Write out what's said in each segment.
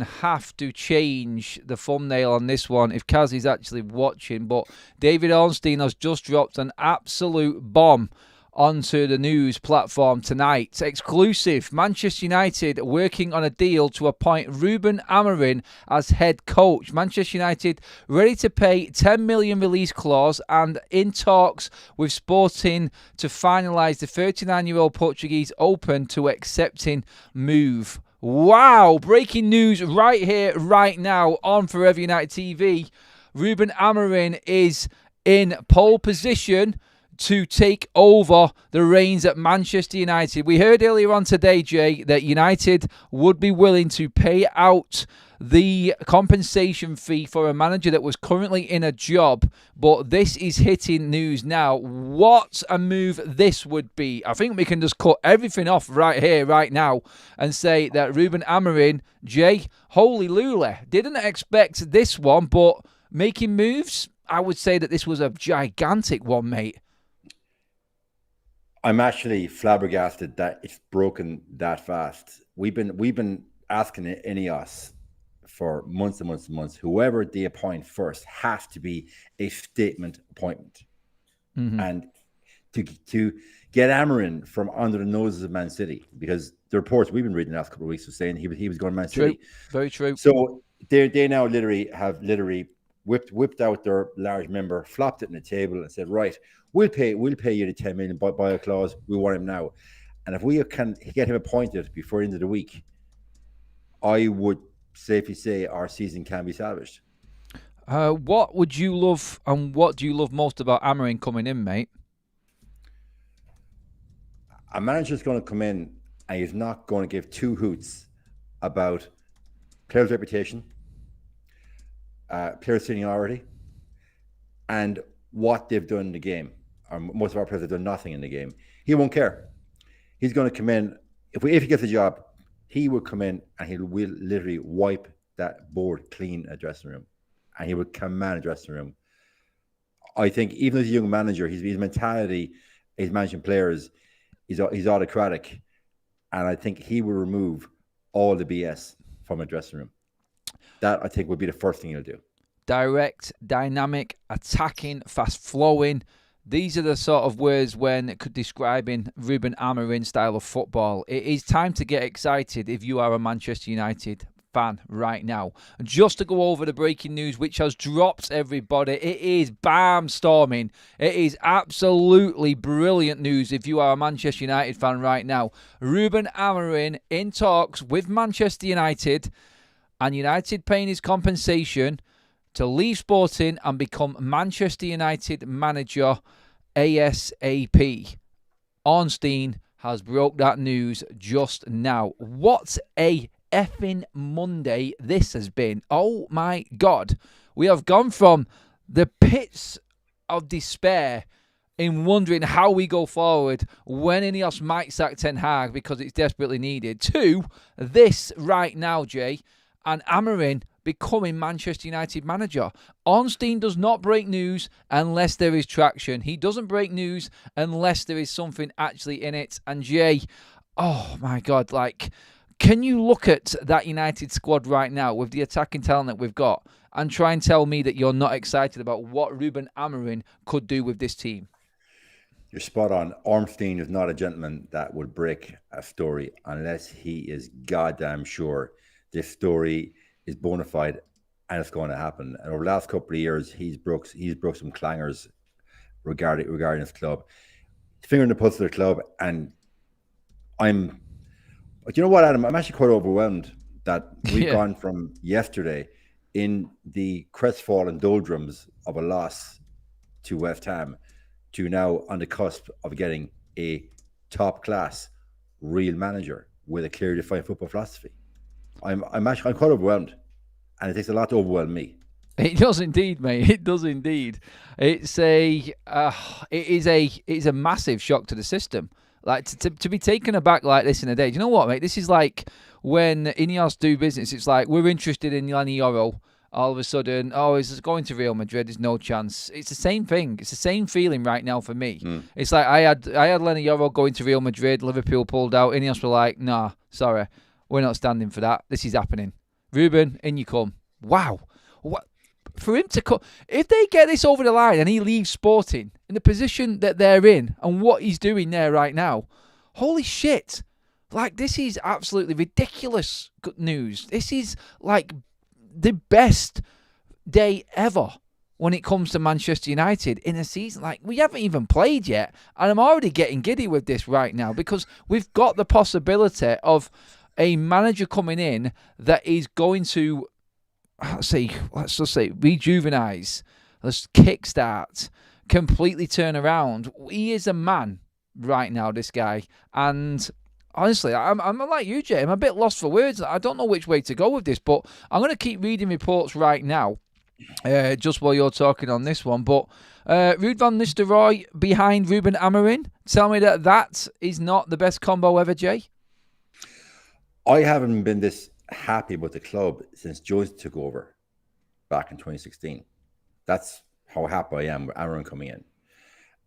have to change the thumbnail on this one if Kaz is actually watching, but David Ornstein has just dropped an absolute bomb onto the news platform tonight. Exclusive: Manchester United working on a deal to appoint RUBEN AMORIM as head coach. Manchester United ready to pay 10 million release clause and in talks with Sporting to finalise the 39-year-old Portuguese open to accepting move. Wow, breaking news right here, right now on Forever United TV. RUBEN AMORIM is in pole position to take over the reins at Manchester United. We heard earlier on today, Jay, that United would be willing to pay out the compensation fee for a manager that was currently in a job, but this is hitting news now. What a move this would be. I think we can just cut everything off right here, right now, and say that RUBEN AMORIM, Jay, holy lula, didn't expect this one, but making moves, I would say that this was a gigantic one, mate. I'm actually flabbergasted that it's broken that fast. We've been asking Inos for months and months and months. Whoever they appoint first has to be a statement appointment. And to get Amorim from under the noses of Man City, because the reports we've been reading the last couple of weeks were saying he was going to Man City. Very true. So they now have whipped out their large member, flopped it on the table, and said, right, we'll pay you the 10 million by a clause. We want him now. And if we can get him appointed before the end of the week, I would safely say our season can be salvaged. What would you love, and what do you love most about Amorim coming in, mate? A manager's going to come in and he's not going to give two hoots about players' reputation, player seniority, and what they've done in the game. Most of our players have done nothing in the game. He won't care. He's going to come in. If he gets a job, he will come in and he will literally wipe that board clean at dressing room, and he will command a dressing room. I think even as a young manager, his mentality, his managing players, he's autocratic, and I think he will remove all the BS from a dressing room. That, I think, would be the first thing he'll do. Direct, dynamic, attacking, fast-flowing. These are the sort of words when describing RUBEN AMORIM's style of football. It is time to get excited if you are a Manchester United fan right now. And just to go over the breaking news, which has dropped, everybody, it is storming. It is absolutely brilliant news if you are a Manchester United fan right now. RUBEN AMORIM in talks with Manchester United, and United paying his compensation to leave Sporting and become Manchester United manager ASAP. Ornstein has broke that news just now. What a effing Monday this has been. Oh my God. We have gone from the pits of despair in wondering how we go forward when Inos might sack Ten Hag because it's desperately needed, to this right now, Jay, and Amorim becoming Manchester United manager. Ornstein does not break news unless there is traction. He doesn't break news unless there is something actually in it. And Jay, oh my God, can you look at that United squad right now with the attacking talent that we've got and try and tell me that you're not excited about what RUBEN AMORIM could do with this team? You're spot on. Ornstein is not a gentleman that would break a story unless he is goddamn sure this story is bona fide and it's going to happen. And over the last couple of years, he's broke some clangers regarding his club. His finger in the pulse of the club, and but you know what, Adam? I'm actually quite overwhelmed that we've gone from yesterday in the crestfallen doldrums of a loss to West Ham to now on the cusp of getting a top-class real manager with a clearly defined football philosophy. I'm quite overwhelmed, and it takes a lot to overwhelm me. It does indeed, mate. It does indeed. It is a massive shock to the system. Like to be taken aback like this in a day. Do you know what, mate? This is like when Inos do business. It's like we're interested in Leny Yoro. All of a sudden, he's going to Real Madrid. There's no chance. It's the same thing. It's the same feeling right now for me. It's like I had Leny Yoro going to Real Madrid. Liverpool pulled out. Inos were like, nah, sorry. We're not standing for that. This is happening. Ruben, in you come. Wow. What? For him to come, if they get this over the line and he leaves Sporting in the position that they're in and what he's doing there right now, holy shit. Like, this is absolutely ridiculous good news. This is like the best day ever when it comes to Manchester United in a season. Like, we haven't even played yet, and I'm already getting giddy with this right now because we've got the possibility of a manager coming in that is going to, let's just say, rejuvenise, let's kickstart, completely turn around. He is a man right now, this guy, and honestly, I'm like you, Jay. I'm a bit lost for words. I don't know which way to go with this, but I'm going to keep reading reports right now, just while you're talking on this one. But RUUD van Nistelrooy behind Ruben Amorim. Tell me that is not the best combo ever, Jay. I haven't been this happy about the club since Jones took over back in 2016. That's how happy I am with Amorim coming in.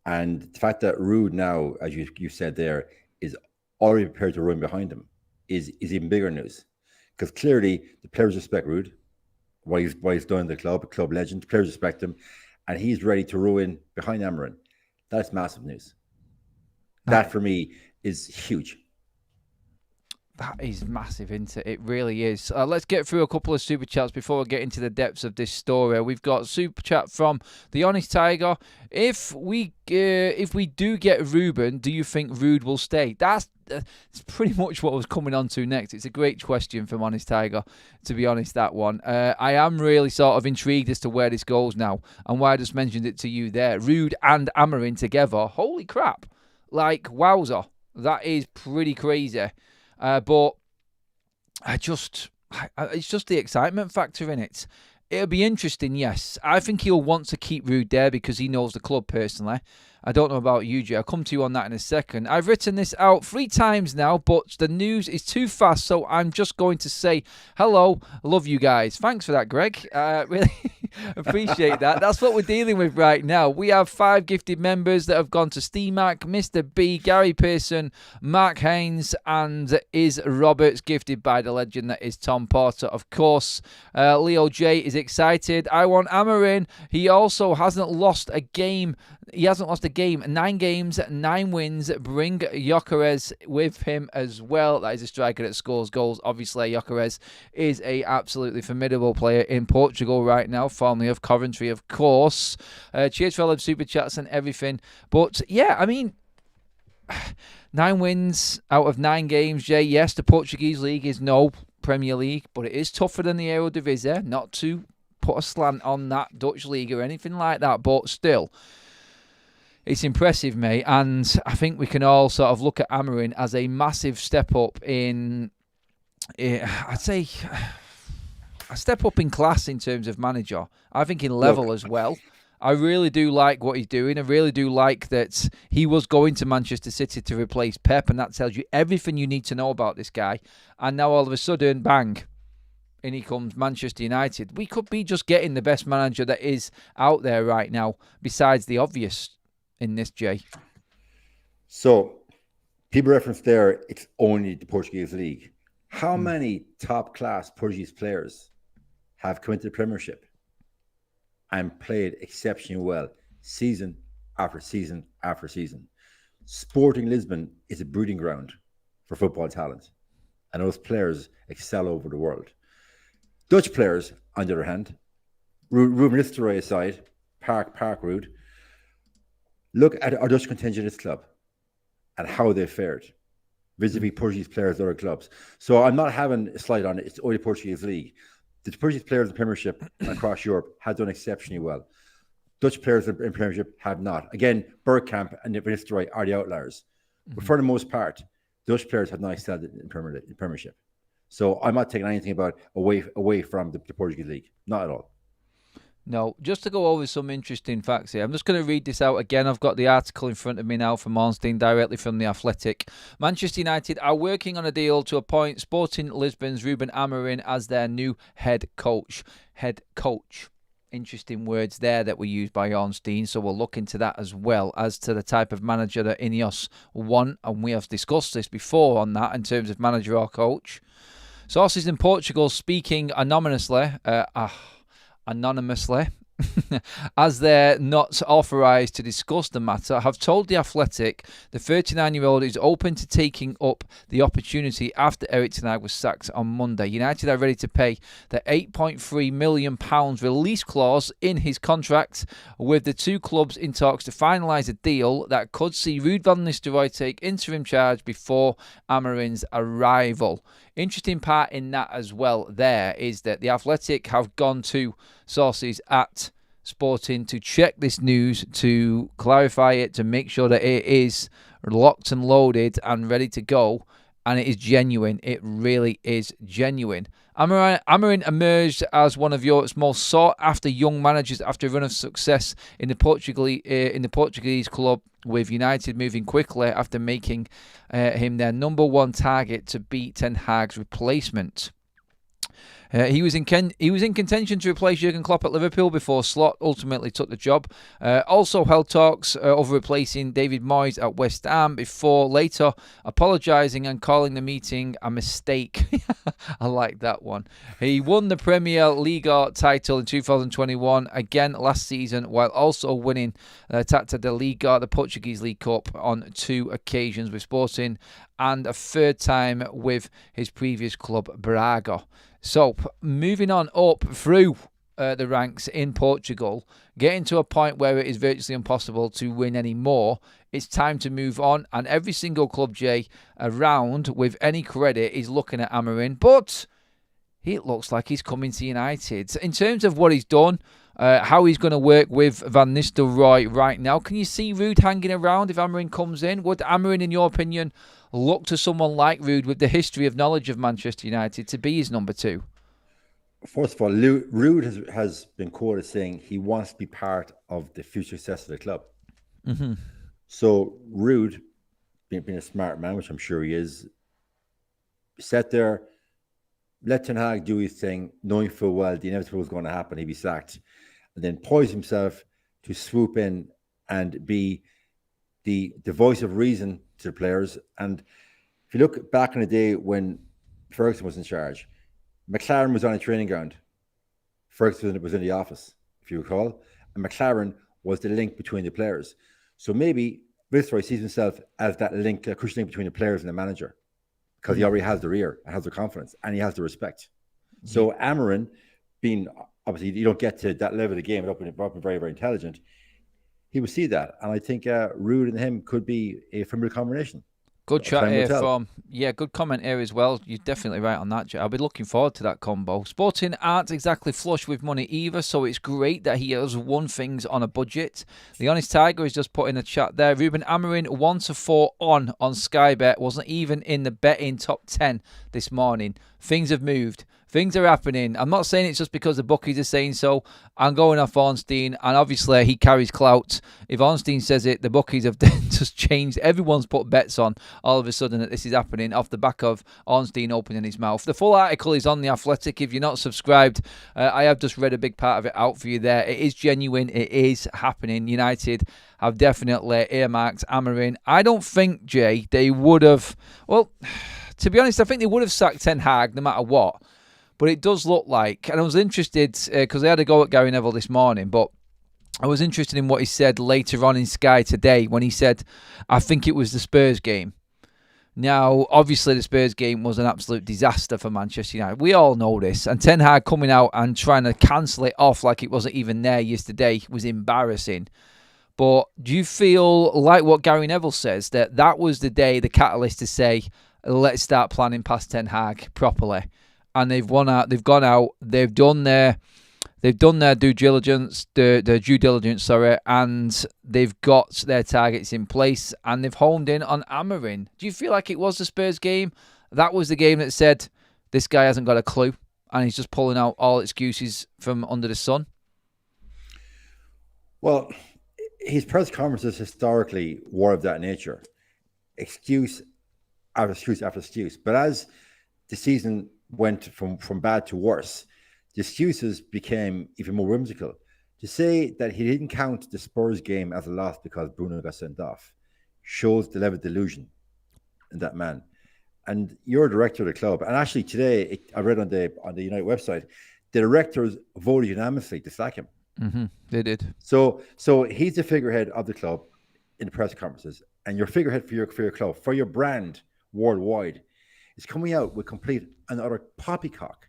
And the fact that RUUD now, as you said there, is already prepared to run behind him is even bigger news. Because clearly the players respect RUUD, what he's done in the club legend. The players respect him, and he's ready to row in behind Amorim. That's massive news. That for me is huge. That is massive, isn't it? It really is. Let's get through a couple of super chats before we get into the depths of this story. We've got super chat from the Honest Tiger. If we do get Ruben, do you think RUUD will stay? That's pretty much what I was coming on to next. It's a great question from Honest Tiger, to be honest, that one. I am really sort of intrigued as to where this goes now, and why I just mentioned it to you there. RUUD and Amorim together. Holy crap. Like, wowza. That is pretty crazy. But it's just the excitement factor in it. It'll be interesting, yes. I think he'll want to keep RUUD there because he knows the club personally. I don't know about you, Jay. I'll come to you on that in a second. I've written this out 3 times now, but the news is too fast, so I'm just going to say hello. Love you guys. Thanks for that, Greg. Really appreciate that. That's what we're dealing with right now. We have 5 gifted members that have gone to SteamAc, Mr. B, Gary Pearson, Mark Haynes, and Is Roberts, gifted by the legend that is Tom Porter, of course. Leo J is excited. I want Amorim. He also hasn't lost a game. He hasn't lost a game. 9 games, 9 wins. Bring Gyökeres with him as well. That is a striker that scores goals. Obviously, Gyökeres is a absolutely formidable player in Portugal right now, formerly of Coventry, of course. Cheers for all the super chats and everything. But yeah, I mean, 9 wins out of 9 games, Jay. Yes, the Portuguese league is no Premier League, but it is tougher than the Eredivisie. Not to put a slant on that Dutch league or anything like that, but still, it's impressive, mate. And I think we can all sort of look at Amorim as a massive step up in, I'd say, a step up in class in terms of manager. I think in level as well. I really do like what he's doing. I really do like that he was going to Manchester City to replace Pep, and that tells you everything you need to know about this guy. And now all of a sudden, bang, in he comes Manchester United. We could be just getting the best manager that is out there right now, besides the obvious in this, Jay. So, people reference there, it's only the Portuguese league. How many top-class Portuguese players have come into the Premiership and played exceptionally well season after season after season? Sporting Lisbon is a breeding ground for football talent, and those players excel over the world. Dutch players, on the other hand, Ruben Nistelrooy aside, Park RUUD, look at our Dutch contingent at this club and how they fared vis-a-vis Portuguese players at other clubs. So I'm not having a slide on it. It's only the Portuguese league. The Portuguese players in the Premiership across Europe have done exceptionally well. Dutch players in the Premiership have not. Again, Bergkamp and Nistelrooy are the outliers. But for the most part, Dutch players have not excelled in the Premiership. So I'm not taking anything about away from the Portuguese league. Not at all. No, just to go over some interesting facts here. I'm just going to read this out again. I've got the article in front of me now from Ornstein, directly from The Athletic. Manchester United are working on a deal to appoint Sporting Lisbon's Ruben Amorim as their new head coach. Head coach. Interesting words there that were used by Ornstein, so we'll look into that as well as to the type of manager that Inos want, and we have discussed this before on that in terms of manager or coach. Sources in Portugal speaking anonymously, as they're not authorised to discuss the matter, have told The Athletic the 39-year-old is open to taking up the opportunity after Erik ten Hag was sacked on Monday. United are ready to pay the £8.3 million release clause in his contract, with the two clubs in talks to finalise a deal that could see RUUD van Nistelrooy take interim charge before Amorim's arrival. Interesting part in that as well there is that The Athletic have gone to sources at Sporting to check this news, to clarify it, to make sure that it is locked and loaded and ready to go, and it is genuine. It really is genuine. Amorim emerged as one of Europe's most sought-after young managers after a run of success in the Portuguese club, with United moving quickly after making him their number one target to be Ten Hag's replacement. He was in contention to replace Jurgen Klopp at Liverpool before Stott ultimately took the job. Also held talks over replacing David Moyes at West Ham before later apologising and calling the meeting a mistake. I like that one. He won the Premier League title in 2021 again last season, while also winning Taça da Liga, the Portuguese League Cup, on 2 occasions with Sporting and a third time with his previous club Braga. So, moving on up through the ranks in Portugal, getting to a point where it is virtually impossible to win anymore, it's time to move on. And every single club, Jay, around with any credit is looking at Amorim, but it looks like he's coming to United. In terms of what he's done, how he's going to work with Van Nistelrooy right now, can you see RUUD hanging around if Amorim comes in? Would Amorim, in your opinion, look to someone like RUUD with the history of knowledge of Manchester United to be his number 2? First of all, RUUD has been quoted saying he wants to be part of the future success of the club. Mm-hmm. So RUUD, being a smart man, which I'm sure he is, sat there, let Ten Hag do his thing, knowing full well the inevitable was going to happen, he'd be sacked, and then poise himself to swoop in and be the voice of reason to the players. And if you look back in the day when Ferguson was in charge, McLaren was on a training ground. Ferguson was in the office, if you recall, and McLaren was the link between the players. So maybe Nistelrooy sees himself as that link, a crucial link between the players and the manager, because he already has their ear, and has their confidence, and he has the respect. So Amorim, being, obviously you don't get to that level of the game without being very, very intelligent, he will see that, and I think RUUD and him could be a familiar combination. Good chat here from, good comment here as well. You're definitely right on that, Jay. I'll be looking forward to that combo. Sporting aren't exactly flush with money either, so it's great that he has won things on a budget. The Honest Tiger has just put in a chat there. Ruben Amorim 1-4 on Sky Bet, wasn't even in the betting top 10 this morning. Things have moved. Things are happening. I'm not saying it's just because the bookies are saying so. I'm going off Ornstein, and obviously he carries clout. If Ornstein says it, the bookies have just changed. Everyone's put bets on all of a sudden that this is happening off the back of Ornstein opening his mouth. The full article is on The Athletic. If you're not subscribed, I have just read a big part of it out for you there. It is genuine. It is happening. United have definitely earmarked Amorim. I don't think, Jay, they would have... Well, to be honest, I think they would have sacked Ten Hag no matter what. But it does look like, and I was interested, because they had a go at Gary Neville this morning, but I was interested in what he said later on in Sky today when he said, I think it was the Spurs game. Now, obviously the Spurs game was an absolute disaster for Manchester United. We all know this. And Ten Hag coming out and trying to cancel it off like it wasn't even there yesterday was embarrassing. But do you feel like what Gary Neville says, that was the day, the catalyst to say, let's start planning past Ten Hag properly? And they've gone out, they've done their due diligence, and they've got their targets in place, and they've honed in on Amorim. Do you feel like it was the Spurs game? That was the game that said, this guy hasn't got a clue, and he's just pulling out all excuses from under the sun? Well, his press conferences historically were of that nature. Excuse after excuse after excuse. But as the season went from bad to worse, the excuses became even more whimsical. To say that he didn't count the Spurs game as a loss because Bruno got sent off shows the level of delusion in that man. and you're a director of the club. And actually today, I read on the United website, the directors voted unanimously to sack him. They did. So he's the figurehead of the club in the press conferences, and your figurehead for your club, for your brand worldwide, is coming out with complete and utter poppycock.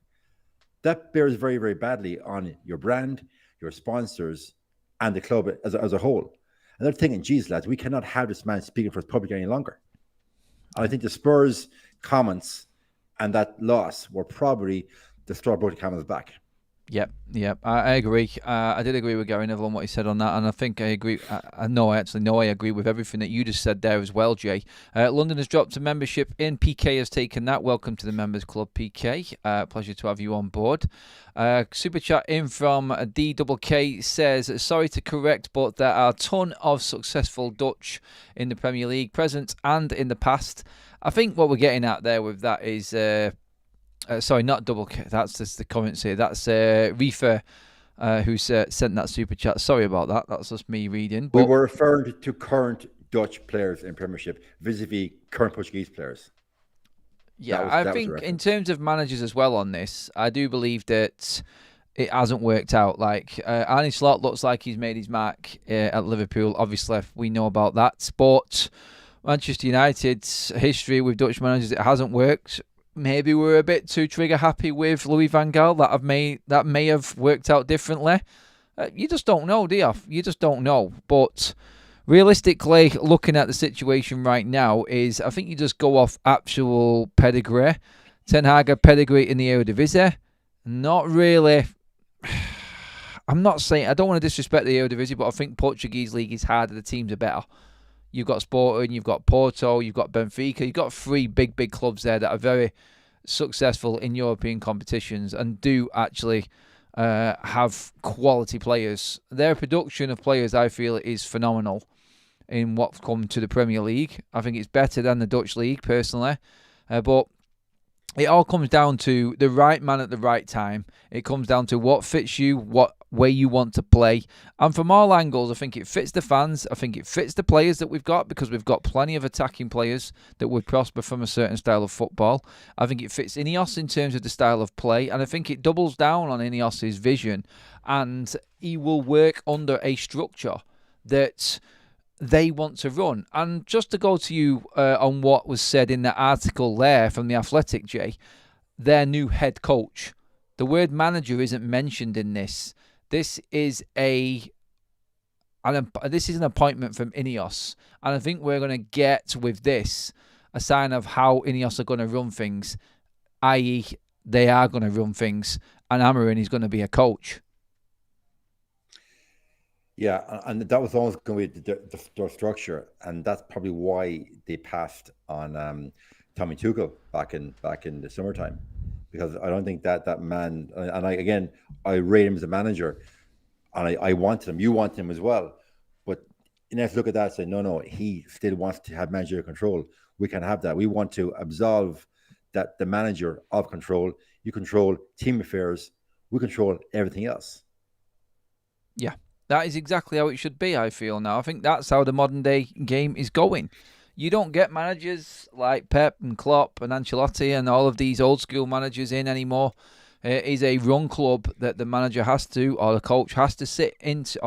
That bears very, very badly on your brand, your sponsors, and the club as a whole. And they're thinking, geez, lads, we cannot have this man speaking for us publicly any longer. And I think the Spurs comments and that loss were probably the straw broke the camel's back. Yep. I agree. I did agree with Gary Neville on what he said on that, and I think I agree. I agree with everything that you just said there as well, Jay. London has dropped a membership in. PK has taken that. Welcome to the Members Club, PK. Pleasure to have you on board. Super chat in from DKK says, sorry to correct, but there are a ton of successful Dutch in the Premier League, present and in the past. I think what we're getting at there with that is... sorry, not double K. That's just the comments here. That's Reefer who sent that super chat. Sorry about that. That's just me reading. But we were referring to current Dutch players in Premiership vis-a-vis current Portuguese players. Yeah, I think in terms of managers as well on this, I do believe that it hasn't worked out. Like Arne Slot looks like he's made his mark at Liverpool. Obviously, we know about that. But Manchester United's history with Dutch managers, it hasn't worked. Maybe we're a bit too trigger happy with Louis van Gaal. That may have worked out differently. You just don't know, do you? You just don't know. But realistically, looking at the situation right now, is I think you just go off actual pedigree. Ten Hag pedigree in the Eredivisie. Not really. I'm not saying, I don't want to disrespect the Eredivisie, but I think Portuguese league is harder. The teams are better. You've got Sporting, you've got Porto, you've got Benfica. You've got three big clubs there that are very successful in European competitions and do actually have quality players. Their production of players, I feel, is phenomenal in what's come to the Premier League. I think it's better than the Dutch league, personally. But it all comes down to the right man at the right time. It comes down to what fits you, what way you want to play. And from all angles, I think it fits the fans. I think it fits the players that we've got, because we've got plenty of attacking players that would prosper from a certain style of football. I think it fits Inos in terms of the style of play. And I think it doubles down on Ineos's vision. And he will work under a structure that they want to run. And just to go to you on what was said in the article there from The Athletic, Jay, their new head coach, the word manager isn't mentioned in this. This is an appointment from Ineos. And I think we're going to get with this a sign of how Ineos are going to run things, i.e. they are going to run things, and Amorim is going to be a coach. Yeah, and that was always going to be the structure, and that's probably why they passed on Tommy Tuchel back in the summertime, because I don't think that man, and I rate him as a manager, and I wanted him. You want him as well, but let's look at that and say, no, he still wants to have managerial control. We can have that. We want to absolve that the manager of control. You control team affairs. We control everything else. Yeah. That is exactly how it should be, I feel now. I think that's how the modern day game is going. You don't get managers like Pep and Klopp and Ancelotti and all of these old school managers in anymore. It is a run club that the manager has to, or the coach has to fit into,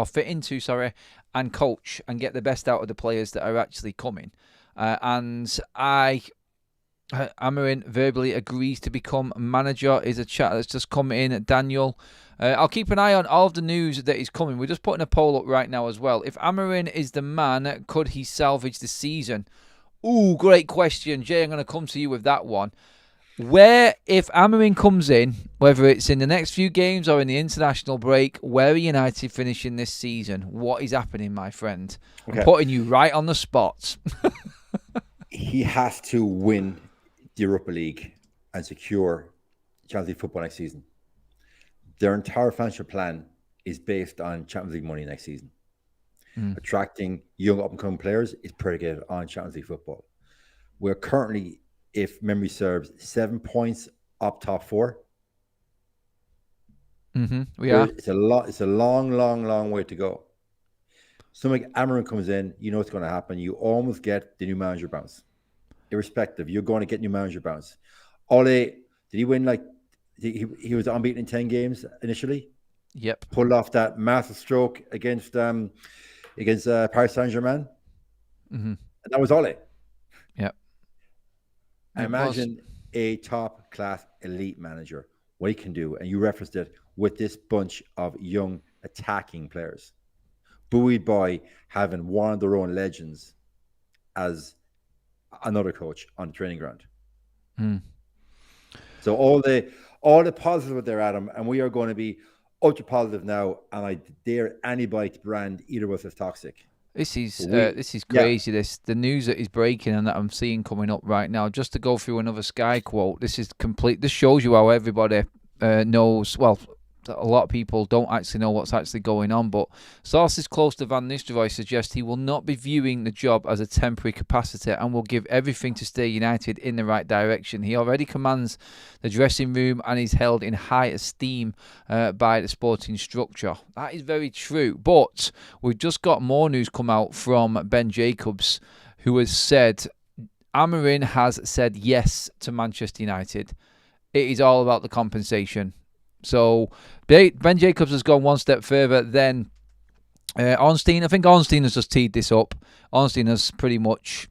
and coach and get the best out of the players that are actually coming. Amorim verbally agrees to become manager. Is a chat that's just come in. Daniel, I'll keep an eye on all of the news that is coming. We're just putting a poll up right now as well. If Amorim is the man, could he salvage the season? Ooh, great question, Jay. I'm going to come to you with that one. If Amorim comes in, whether it's in the next few games or in the international break, where are United finishing this season? What is happening, my friend? Okay. I'm putting you right on the spot. He has to win the Europa League and secure Champions League football next season. Their entire financial plan is based on Champions League money next season. Attracting young up-and-coming players is predicated on Champions League football. We're currently, if memory serves, 7 points up top four. We are. It's a long way to go. So like Amorim comes in, you know what's going to happen. You almost get the new manager bounce. irrespective. You're going to get new manager bounce. Ole, did he win he was unbeaten in 10 games initially? Yep. Pulled off that massive stroke against Paris Saint-Germain. Mm-hmm. And that was Ole. Yep. Imagine a top-class elite manager, what he can do. And you referenced it with this bunch of young attacking players, buoyed by having one of their own legends as another coach on the training ground. So all the positive with there, Adam, and we are going to be ultra positive now. And I dare anybody to brand either of us as toxic. This is crazy. Yeah. The news that is breaking and that I'm seeing coming up right now. Just to go through another Sky quote. This is complete. This shows you how everybody knows. Well, a lot of people don't actually know what's actually going on, but sources close to Van Nistelrooy suggest he will not be viewing the job as a temporary capacity and will give everything to steer United in the right direction. He already commands the dressing room and is held in high esteem by the sporting structure. That is very true, but we've just got more news come out from Ben Jacobs, who has said Amorim has said yes to Manchester United. It is all about the compensation. So Ben Jacobs has gone one step further than Ornstein. I think Ornstein has just teed this up. Ornstein has pretty much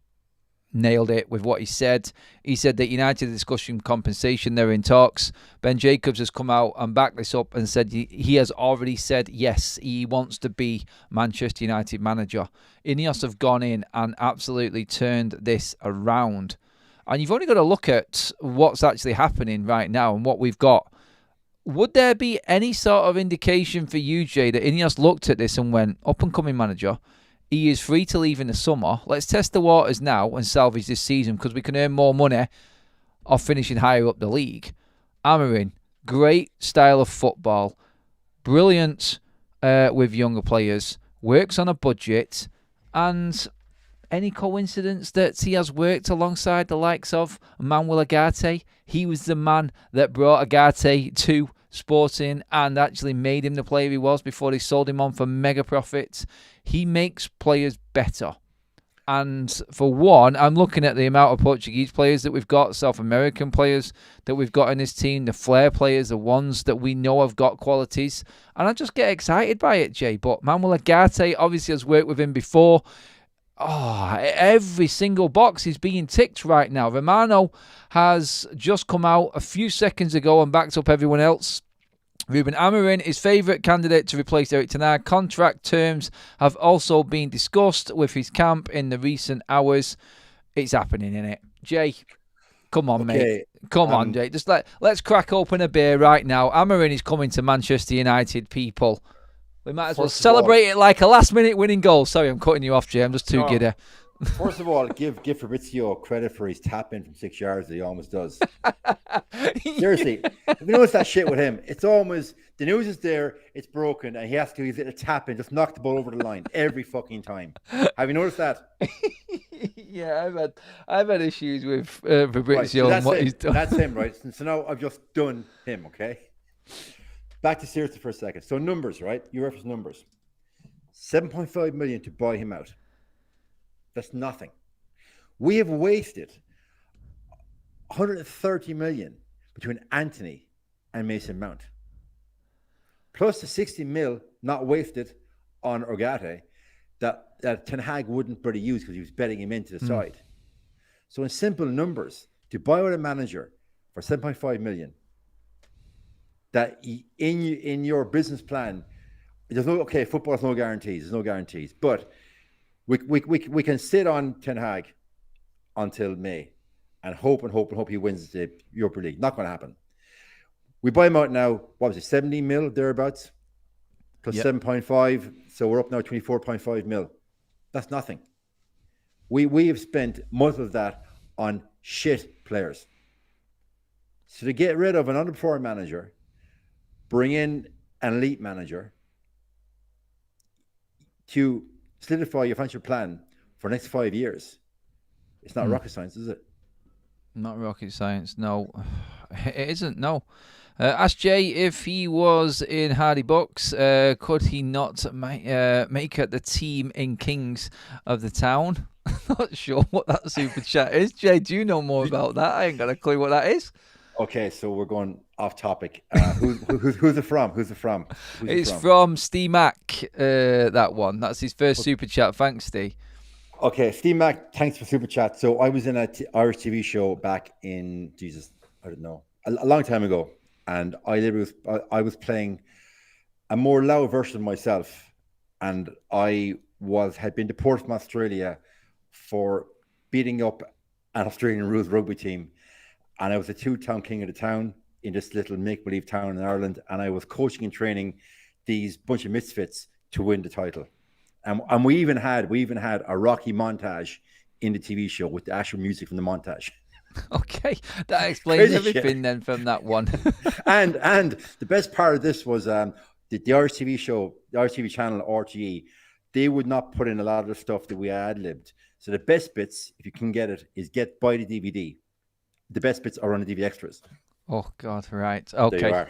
nailed it with what he said. He said that United are discussing compensation. They're in talks. Ben Jacobs has come out and backed this up and said he has already said yes, he wants to be Manchester United manager. Inos have gone in and absolutely turned this around. And you've only got to look at what's actually happening right now and what we've got. Would there be any sort of indication for you, Jay, that Ineos looked at this and went, up-and-coming manager, he is free to leave in the summer. Let's test the waters now and salvage this season because we can earn more money off finishing higher up the league. Amorim, great style of football, brilliant with younger players, works on a budget, and any coincidence that he has worked alongside the likes of Manuel Ugarte? He was the man that brought Ugarte to Sporting and actually made him the player he was before they sold him on for mega profits. He makes players better. And for one, I'm looking at the amount of Portuguese players that we've got, South American players that we've got in this team, the flair players, the ones that we know have got qualities. And I just get excited by it, Jay. But Manuel Ugarte obviously has worked with him before. Every single box is being ticked right now. Romano has just come out a few seconds ago and backed up everyone else. RUBEN Amorim is favourite candidate to replace Erik ten Hag. Contract terms have also been discussed with his camp in the recent hours. It's happening, innit? Jay, come on, mate. Come on, Jay. Just let's crack open a beer right now. Amorim is coming to Manchester United, people. We might as well celebrate it like a last-minute winning goal. Sorry, I'm cutting you off, Jay. I'm just too giddy. First of all, give Fabrizio credit for his tap-in from 6 yards that he almost does. Seriously. If you notice that shit with him, it's almost, the news is there, it's broken, and he's a tap-in, just knock the ball over the line every fucking time. Have you noticed that? Yeah, I've had issues with Fabrizio and what he's done. That's him, right? So now I've just done him, okay? Back to seriously for a second. So numbers, right? You reference numbers. 7.5 million to buy him out. That's nothing. We have wasted 130 million between Anthony and Mason Mount. Plus the 60 mil not wasted on Ugarte that Ten Hag wouldn't really use because he was betting him into the side. So in simple numbers, to buy out a manager for 7.5 million, that in your business plan, football has no guarantees. There's no guarantees. But we can sit on Ten Hag until May and hope he wins the Europa League. Not going to happen. We buy him out now, what was it, 70 mil thereabouts? Plus 7.5. So we're up now 24.5 mil. That's nothing. We have spent most of that on shit players. So to get rid of an underperforming manager, bring in an elite manager to solidify your financial plan for the next 5 years. It's not rocket science, is it? Not rocket science, no. It isn't, no. Ask Jay if he was in Hardy Bucks, could he not make it the team in Kings of the Town? Not sure what that super chat is. Jay, do you know more about that? I ain't got a clue what that is. Okay, so we're going off topic. Who's it from? Who's it from? It's from Steve Mack, that one. That's his first super chat. Thanks, Steve. Okay, Steve Mack, thanks for super chat. So I was in a Irish TV show back in, I don't know, a long time ago. And I was playing a more loud version of myself. And I had been deported from Australia for beating up an Australian rules rugby team. And I was a two-town king of the town in this little make-believe town in Ireland. And I was coaching and training these bunch of misfits to win the title. And we even had a Rocky montage in the TV show with the actual music from the montage. Okay, that explains everything then from that one. and the best part of this was the Irish TV show, the Irish TV channel, RTE, they would not put in a lot of the stuff that we ad-libbed. So the best bits, if you can get it, is buy the DVD. The best bits are on the DVD extras. Oh, God, right. Okay.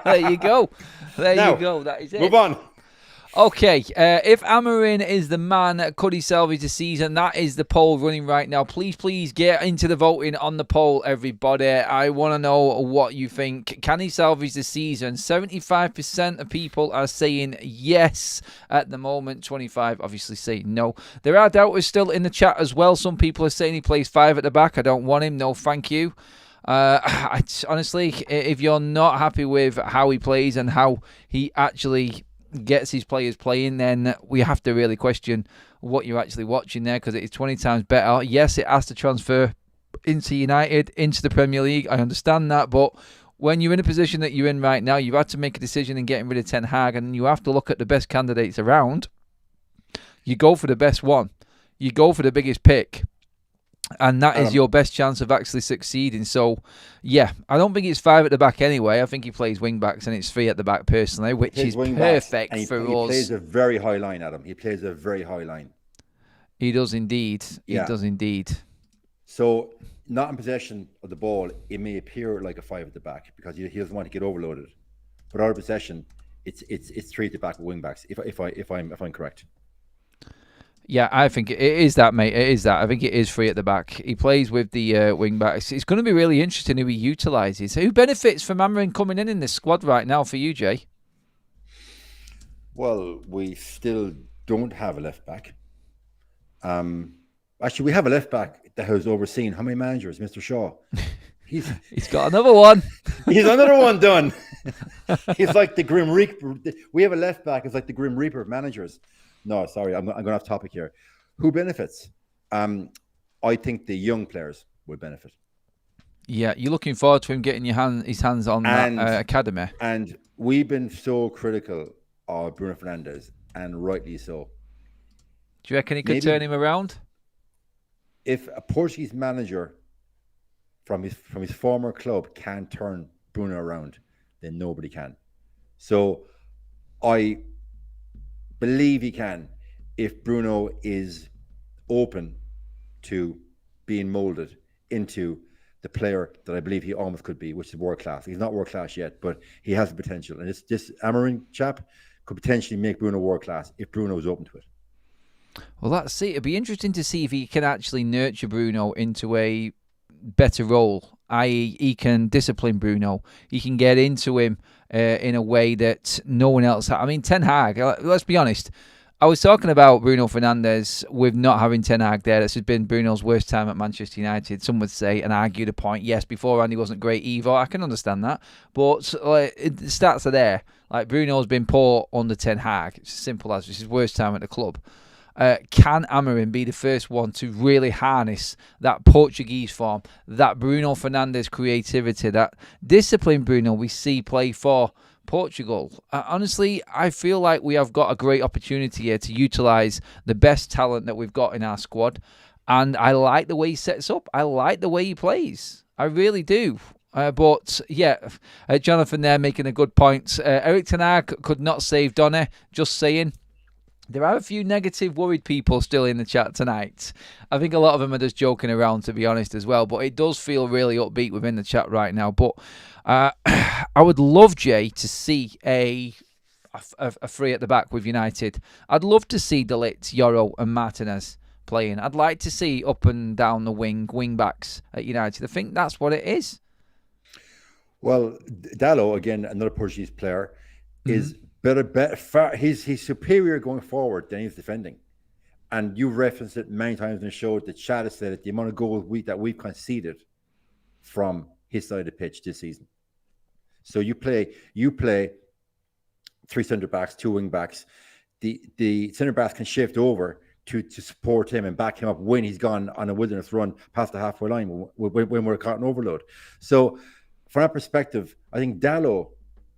There you go. There you go. That is it. Move on. Okay, if Amorim is the man, could he salvage the season? That is the poll running right now. Please get into the voting on the poll, everybody. I want to know what you think. Can he salvage the season? 75% of people are saying yes at the moment. 25 obviously say no. There are doubters still in the chat as well. Some people are saying he plays 5 at the back. I don't want him. No, thank you. Honestly, if you're not happy with how he plays and how he actually gets his players playing, then we have to really question what you're actually watching there, because it is 20 times better. Yes, it has to transfer into United, into the Premier League. I understand that, but when you're in a position that you're in right now, you've had to make a decision in getting rid of Ten Hag, and you have to look at the best candidates around. You go for the best one. You go for the biggest pick. And that is your best chance of actually succeeding. So, yeah, I don't think it's 5 at the back anyway. I think he plays wing-backs and it's 3 at the back personally, which is perfect for us. He plays a very high line, Adam. He plays a very high line. He does indeed. Yeah. He does indeed. So, not in possession of the ball, it may appear like a 5 at the back because he doesn't want to get overloaded. But out of possession, it's 3 at the back with wing-backs, if I'm correct. Yeah, I think it is that, mate. It is that. I think it is 3 at the back. He plays with the wing backs. It's going to be really interesting who he utilises. Who benefits from Amorim coming in this squad right now for you, Jay? Well, we still don't have a left back. Actually, we have a left back that has overseen how many managers? Mr. Shaw. He's got another one. He's another one done. He's like the Grim Reaper. We have a left back. It's like the Grim Reaper of managers. No, sorry, I'm going off topic here. Who benefits? I think the young players will benefit. Yeah, you're looking forward to him getting his hands on that academy. And we've been so critical of Bruno Fernandes, and rightly so. Do you reckon he could turn him around? If a Portuguese manager from his former club can turn Bruno around, then nobody can. So I believe he can if Bruno is open to being molded into the player that I believe he almost could be, which is world class. He's not world class yet, but he has the potential. And this Amorim chap could potentially make Bruno world class if Bruno is open to it. Well, let's see. It'd be interesting to see if he can actually nurture Bruno into a better role, i.e. he can discipline Bruno. He can get into him in a way that no one else has. I mean, Ten Hag, let's be honest. I was talking about Bruno Fernandes with not having Ten Hag there. This has been Bruno's worst time at Manchester United. Some would say and argue the point. Yes, beforehand he wasn't great either. I can understand that. But the stats are there. Like, Bruno's been poor under Ten Hag. It's as simple as it's his worst time at the club. Can Amorim be the first one to really harness that Portuguese form, that Bruno Fernandes creativity, that discipline Bruno we see play for Portugal? Honestly, I feel like we have got a great opportunity here to utilise the best talent that we've got in our squad. And I like the way he sets up. I like the way he plays. I really do. But, yeah, Jonathan there making a good point. Eric Ten Hag could not save Donny. Just saying. There are a few negative, worried people still in the chat tonight. I think a lot of them are just joking around, to be honest, as well. But it does feel really upbeat within the chat right now. But I would love, Jay, to see a a three at the back with United. I'd love to see De Ligt, Yoro and Martinez playing. I'd like to see up and down the wing backs at United. I think that's what it is. Well, Dalot, again, another Portuguese player, is better. He's superior going forward than he's defending. And you've referenced it many times in the show. The chat has said it, the amount of goals we've conceded from his side of the pitch this season. So you play three centre backs, two wing backs. The centre backs can shift over to support him and back him up when he's gone on a wilderness run past the halfway line when we're caught in overload. So from that perspective, I think Dalot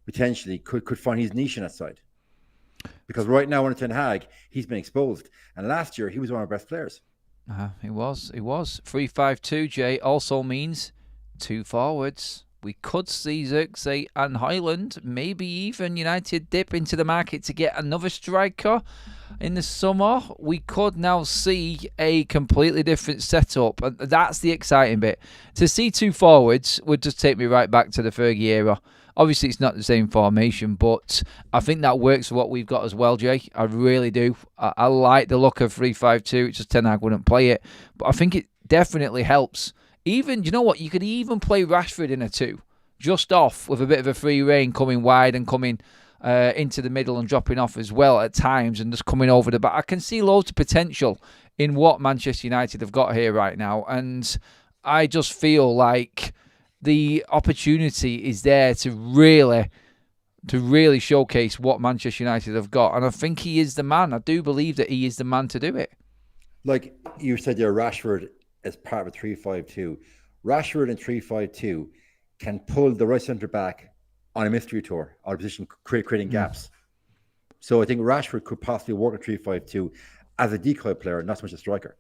potentially could find his niche in that side. Because right now under Ten Hag, he's been exposed. And last year, he was one of our best players. He was. 3-5-2, Jay, also means two forwards. We could see Xerxes and Highland, maybe even United dip into the market to get another striker in the summer. We could now see a completely different setup. And that's the exciting bit. To see two forwards would just take me right back to the Fergie era. Obviously, it's not the same formation, but I think that works for what we've got as well, Jay. I really do. I like the look of 3-5-2. It's just Ten Hag wouldn't play it. But I think it definitely helps. Even, you know what, you could even play Rashford in a 2, just off with a bit of a free rein, coming wide and coming into the middle and dropping off as well at times and just coming over the back. I can see loads of potential in what Manchester United have got here right now, and I just feel like the opportunity is there to really showcase what Manchester United have got, and I think he is the man. I do believe that he is the man to do it. Like you said there, Rashford as part of a 3-5-2. Rashford in 3-5-2 can pull the right centre back on a mystery tour out of position, creating gaps. So I think Rashford could possibly work a 3-5-2 as a decoy player, not so much a striker.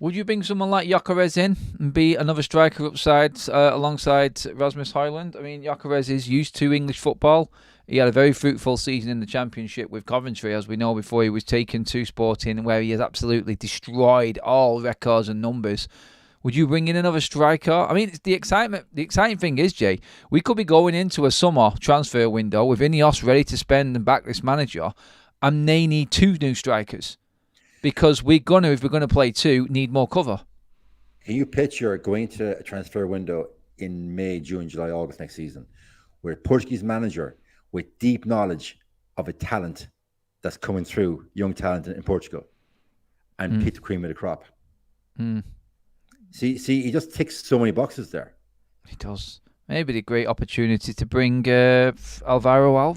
Would you bring someone like Gyökeres in and be another striker upside alongside Rasmus Højlund? I mean, Gyökeres is used to English football. He had a very fruitful season in the Championship with Coventry, as we know, before he was taken to Sporting, where he has absolutely destroyed all records and numbers. Would you bring in another striker? I mean, it's the exciting thing is, Jay, we could be going into a summer transfer window with Inos ready to spend and back this manager, and they need two new strikers. Because if we're going to play two, need more cover. Can you picture going to a transfer window in May, June, July, August next season, where a Portuguese manager with deep knowledge of a talent that's coming through, young talent in Portugal, and pick the cream of the crop? See, he just ticks so many boxes there. He does. Maybe the great opportunity to bring Alvaro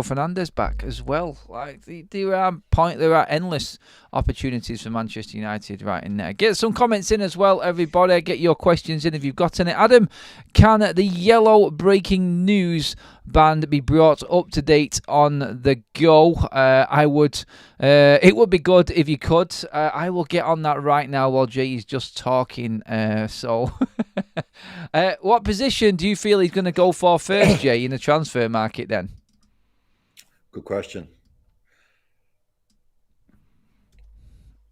Fernandez back as well. Like there are endless opportunities for Manchester United right in there. Get some comments in as well, everybody. Get your questions in if you've got any. Adam, can the yellow breaking news band be brought up to date on the go? I would. It would be good if you could. I will get on that right now while Jay is just talking. What position do you feel he's going to go for first, Jay, in the transfer market then? Good question.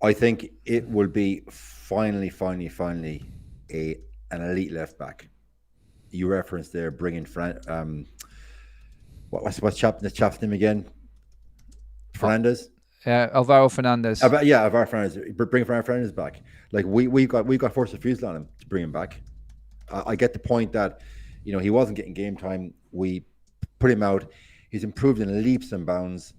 I think it will be finally an elite left back. You referenced there bringing what's the chap's name again? Fernandez. Alvaro Fernandez. Alvaro Fernandez. Bring Fernandez back. Like we've got forced refusal on him to bring him back. I get the point that, he wasn't getting game time. We put him out. He's improved in leaps and bounds.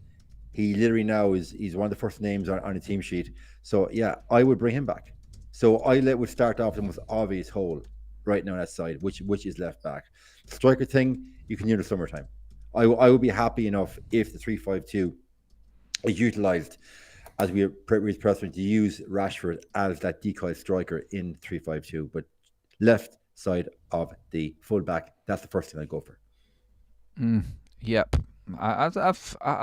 He literally now he's one of the first names on the team sheet. So yeah, I would bring him back. So I would start off the most obvious hole right now on that side, which is left back. Striker thing, you can do in the summertime. I would be happy enough if the 3-5-2 is utilised as we preferring to use Rashford as that decoy striker in 3-5-2, but left side of the fullback, that's the first thing I go for. Yep, I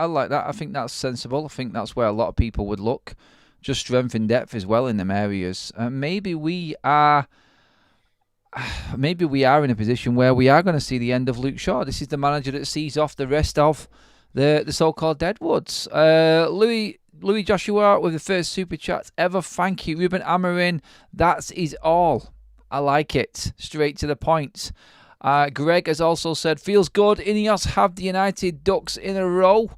like that. I think that's sensible. I think that's where a lot of people would look. Just strength and depth as well in them areas. Maybe we are in a position where we are going to see the end of Luke Shaw. This is the manager that sees off the rest of the so-called deadwoods. Louis Joshua with the first super chat ever. Thank you, Ruben Amorim. That is all. I like it. Straight to the point. Greg has also said, feels good. Ineos have the United ducks in a row.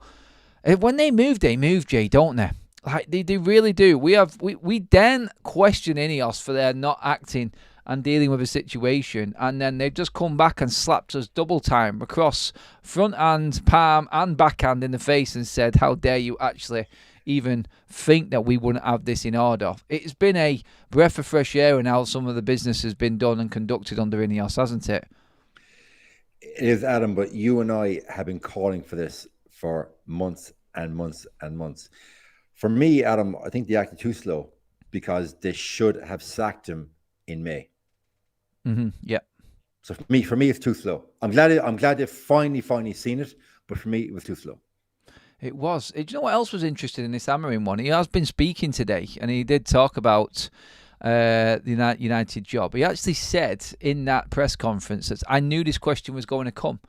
When they move, Jay, don't they? Like they really do. We then question Ineos for their not acting and dealing with a situation, and then they've just come back and slapped us double time across front hand, palm, and backhand in the face and said, how dare you actually even think that we wouldn't have this in order. It's been a breath of fresh air in how some of the business has been done and conducted under Ineos, hasn't it? It is, Adam, but you and I have been calling for this for months and months and months. For me, Adam, I think they acted too slow because they should have sacked him in May. Yeah. So for me, it's too slow. I'm glad they've finally seen it, but for me, it was too slow. It was. Do you know what else was interesting in this Amorim one? He has been speaking today, and he did talk about the United job. He actually said in that press conference that I knew this question was going to come.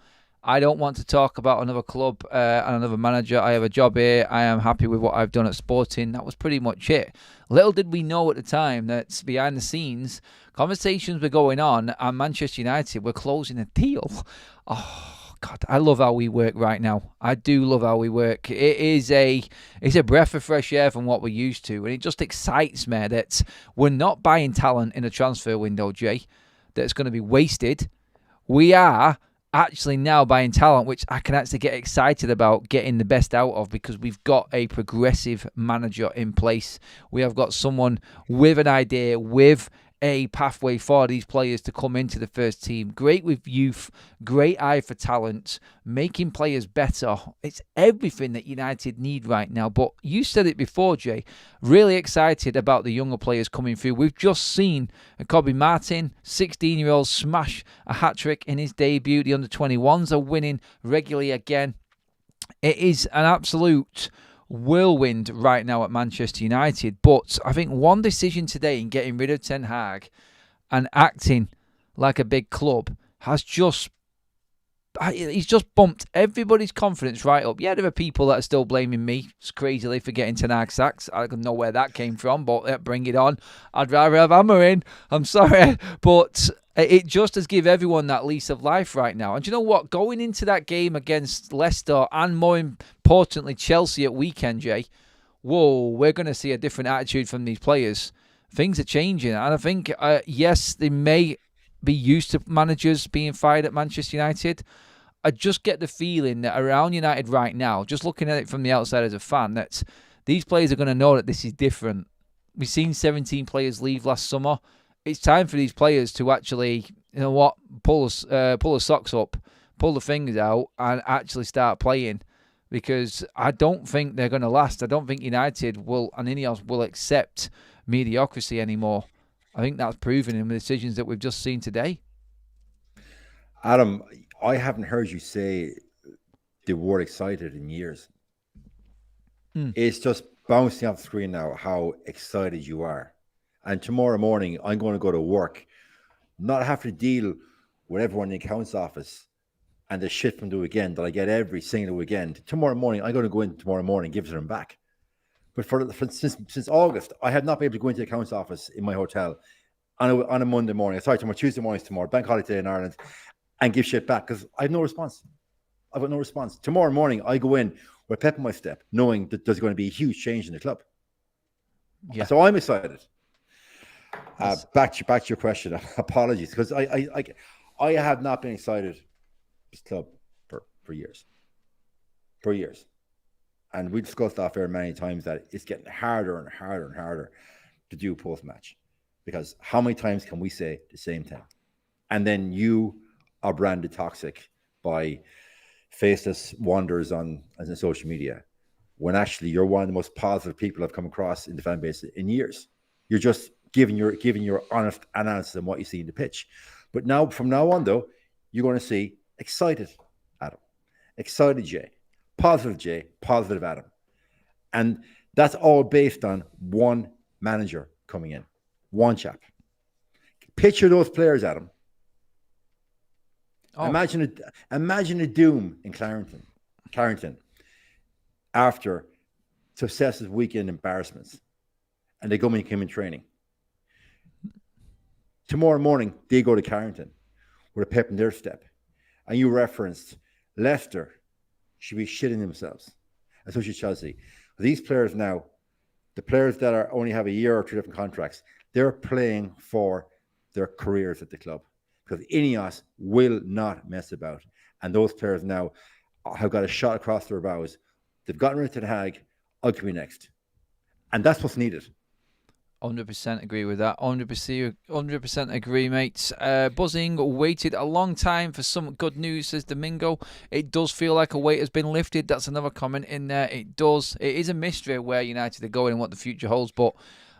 I don't want to talk about another club and another manager. I have a job here. I am happy with what I've done at Sporting. That was pretty much it. Little did we know at the time that behind the scenes, conversations were going on and Manchester United were closing a deal. Oh, God, I love how we work right now. I do love how we work. It's a breath of fresh air from what we're used to. And it just excites me that we're not buying talent in a transfer window, Jay, that's going to be wasted. We are actually now buying talent, which I can actually get excited about getting the best out of because we've got a progressive manager in place. We have got someone with an idea, with a pathway for these players to come into the first team. Great with youth, great eye for talent, making players better. It's everything that United need right now. But you said it before, Jay. Really excited about the younger players coming through. We've just seen Kobe Martin, 16-year-old, smash a hat-trick in his debut. The under-21s are winning regularly again. It is an absolute whirlwind right now at Manchester United, but I think one decision today in getting rid of Ten Hag and acting like a big club has just bumped everybody's confidence right up. Yeah, there are people that are still blaming me crazily for getting Ten Hag sacked. I don't know where that came from, but bring it on. I'd rather have Amorim. I'm sorry, but it just has given everyone that lease of life right now. And do you know what? Going into that game against Leicester and more importantly Chelsea at weekend, Jay, whoa, we're going to see a different attitude from these players. Things are changing. And I think, yes, they may be used to managers being fired at Manchester United. I just get the feeling that around United right now, just looking at it from the outside as a fan, that these players are going to know that this is different. We've seen 17 players leave last summer. It's time for these players to actually, you know what, pull the socks up, pull the fingers out, and actually start playing. Because I don't think they're going to last. I don't think United will and Ineos will accept mediocrity anymore. I think that's proven in the decisions that we've just seen today. Adam, I haven't heard you say the word excited in years. It's just bouncing off the screen now how excited you are. And tomorrow morning, I'm going to go to work, not have to deal with everyone in the accounts office and the shit from the weekend that I get every single weekend. Tomorrow morning, I'm going to go in tomorrow morning and give it to them back. But since August, I have not been able to go into the accounts office in my hotel on a Monday morning. Sorry, tomorrow, Tuesday morning, tomorrow, bank holiday in Ireland, and give shit back because I have no response. I've got no response. Tomorrow morning, I go in with a pep in my step, knowing that there's going to be a huge change in the club. Yeah. So I'm excited. Back to your question. Apologies, because I have not been excited this club for years. For years. And we discussed off air many times that it's getting harder and harder and harder to do post-match. Because how many times can we say the same thing? And then you are branded toxic by faceless wanderers on social media, when actually you're one of the most positive people I've come across in the fan base in years. You're just giving your honest analysis on what you see in the pitch. But now, from now on, though, you're going to see excited Adam, excited Jay, positive Adam. And that's all based on one manager coming in, one chap. Picture those players, Adam. Oh. Imagine a doom in Clarendon after successive weekend embarrassments, and they come in training. Tomorrow morning, they go to Clarendon with a pep in their step. And you referenced Leicester should be shitting themselves, and so should Chelsea. These players now, the players that are only have a year or 2 different contracts, they're playing for their careers at the club, because Inos will not mess about. And those players now have got a shot across their bows. They've gotten rid of Ten Hag. I'll come next. And that's what's needed. 100% agree with that. 100% agree, mates. Buzzing waited a long time for some good news, says Domingo. It does feel like a weight has been lifted. That's another comment in there. It does. It is a mystery where United are going and what the future holds, but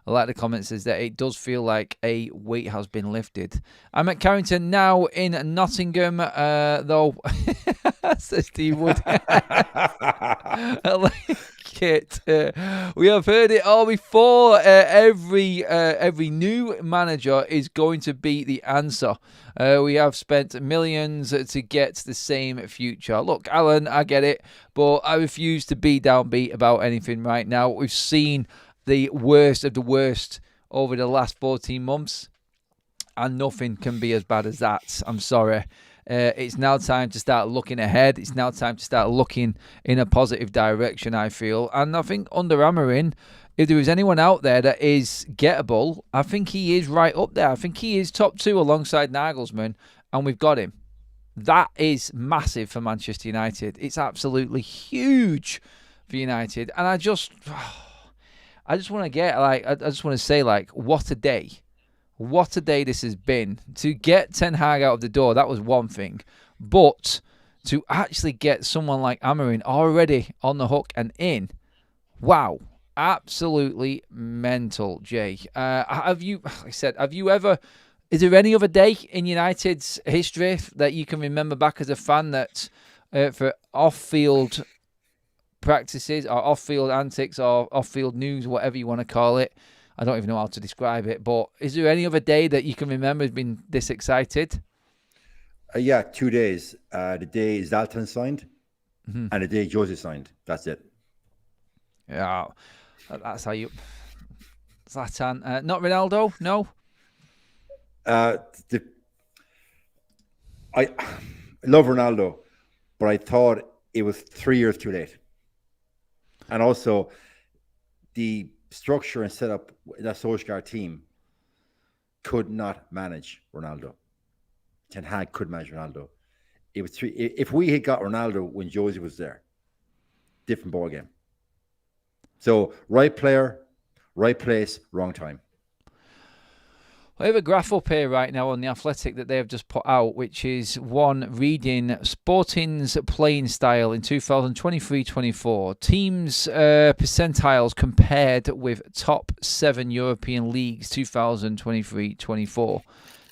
I like the comments is that it does feel like a weight has been lifted. I'm at Carrington now in Nottingham, though, says Steve Wood. I like it. We have heard it all before. Every new manager is going to be the answer. We have spent millions to get the same future. Look, Alan, I get it, but I refuse to be downbeat about anything right now. We've seen the worst of the worst over the last 14 months, and nothing can be as bad as that. I'm sorry. It's now time to start looking ahead. It's now time to start looking in a positive direction, I feel. And I think under Amorim, if there is anyone out there that is gettable, I think he is right up there. I think he is top 2 alongside Nagelsmann, and we've got him. That is massive for Manchester United. It's absolutely huge for United. And I just want to get, I just want to say, what a day. What a day this has been. To get Ten Hag out of the door, that was one thing. But to actually get someone like Amorim already on the hook and in, wow. Absolutely mental, Jay. Have you ever, is there any other day in United's history that you can remember back as a fan that for off-field practices or off-field antics or off-field news, whatever you want to call it, I don't even know how to describe it, but is there any other day that you can remember has been this excited? Yeah, 2 days. The day Zlatan signed and the day Jose signed. That's it. Yeah, that's how you... Zlatan. Not Ronaldo? No? I love Ronaldo, but I thought it was 3 years too late. And also, the structure and setup that Solskjaer team could not manage Ronaldo. Ten Hag could manage Ronaldo. It was 3. If we had got Ronaldo when Jose was there, different ball game. So right player, right place, wrong time. I have a graph up here right now on The Athletic that they have just put out, which is one reading Sporting's playing style in 2023-24. Teams' percentiles compared with top 7 European leagues 2023-24.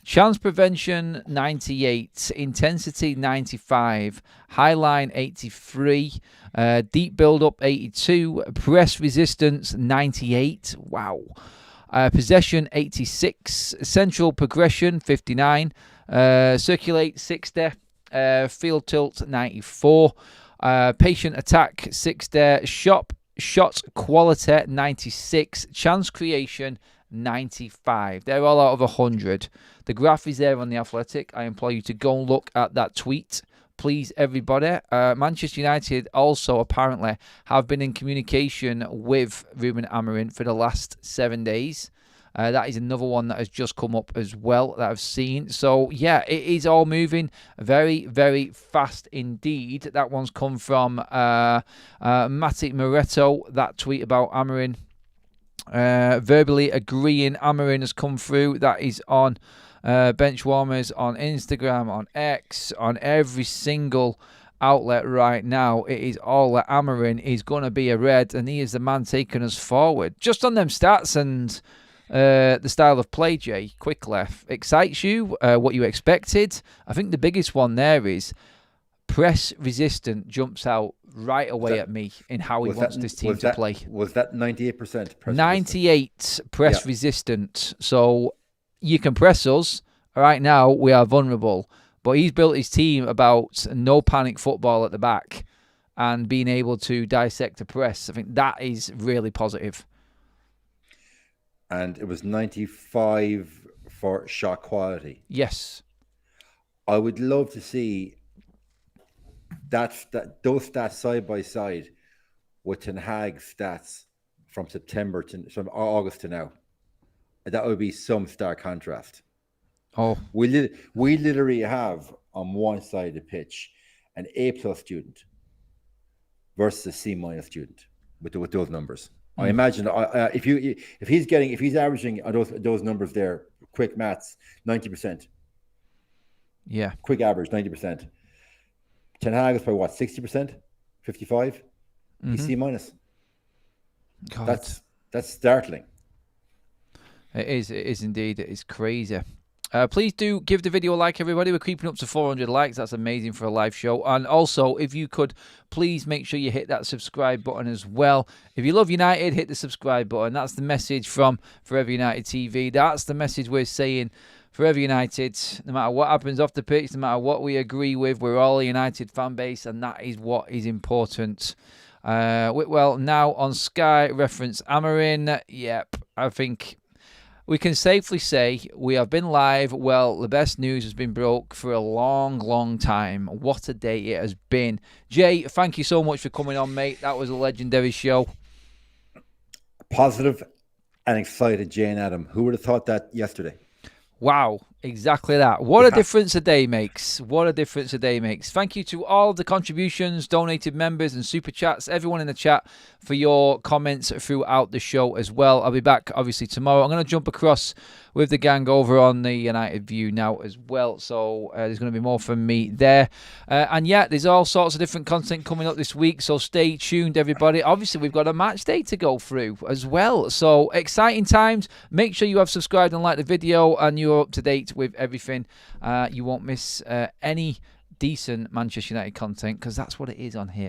Chance prevention 98, intensity 95, high line 83, deep build up 82, press resistance 98. Wow. Possession 86, central progression 59, circulate 60, field tilt 94, patient attack 60, shot quality 96, chance creation 95. They're all out of 100. The graph is there on The Athletic. I implore you to go and look at that tweet. Please, everybody. Manchester United also apparently have been in communication with Ruben Amorim for the last 7 days. That is another one that has just come up as well that I've seen. So, yeah, it is all moving very, very fast indeed. That one's come from Matti Moretto, that tweet about Amorim. Verbally agreeing Amorim has come through. That is on Benchwarmers, on Instagram, on X, on every single outlet right now. It is all that Amorim is going to be a Red, and he is the man taking us forward. Just on them stats and the style of play, Jay, quickly, excites you? What you expected? I think the biggest one there is press resistant jumps out right away at me in how he wants this team to play. Was that 98% press 98 press resistant. So you can press us. Right now, we are vulnerable. But he's built his team about no panic football at the back and being able to dissect a press. I think that is really positive. And it was 95 for shot quality. Yes. I would love to see those stats side by side with Ten Hag's stats from August to now. That would be some stark contrast. Oh, we literally have on one side of the pitch an A+ student versus a C- student with those numbers. I imagine if he's averaging those numbers there, quick maths, 90%. Yeah, quick average 90%. Ten Hag is probably what, 60%, 55. He's C-. God. That's startling. It is indeed. It is crazy. Please do give the video a like, everybody. We're creeping up to 400 likes. That's amazing for a live show. And also, if you could, please make sure you hit that subscribe button as well. If you love United, hit the subscribe button. That's the message from Forever United TV. That's the message we're saying. Forever United, no matter what happens off the pitch, no matter what we agree with, we're all a United fan base, and that is what is important. Well, now on Sky, reference Amorim. Yep, I think we can safely say we have been live. Well, the best news has been broke for a long, long time. What a day it has been. Jay, thank you so much for coming on, mate. That was a legendary show. Positive and excited, Jay and Adam. Who would have thought that yesterday? Wow, exactly that. What a difference a day makes. What a difference a day makes. Thank you to all of the contributions, donated members and super chats, everyone in the chat for your comments throughout the show as well. I'll be back obviously tomorrow. I'm going to jump across with the gang over on the United View now as well. So there's going to be more from me there. And yeah, there's all sorts of different content coming up this week. So stay tuned, everybody. Obviously, we've got a match day to go through as well. So exciting times. Make sure you have subscribed and liked the video and you're up to date with everything. You won't miss any decent Manchester United content because that's what it is on here.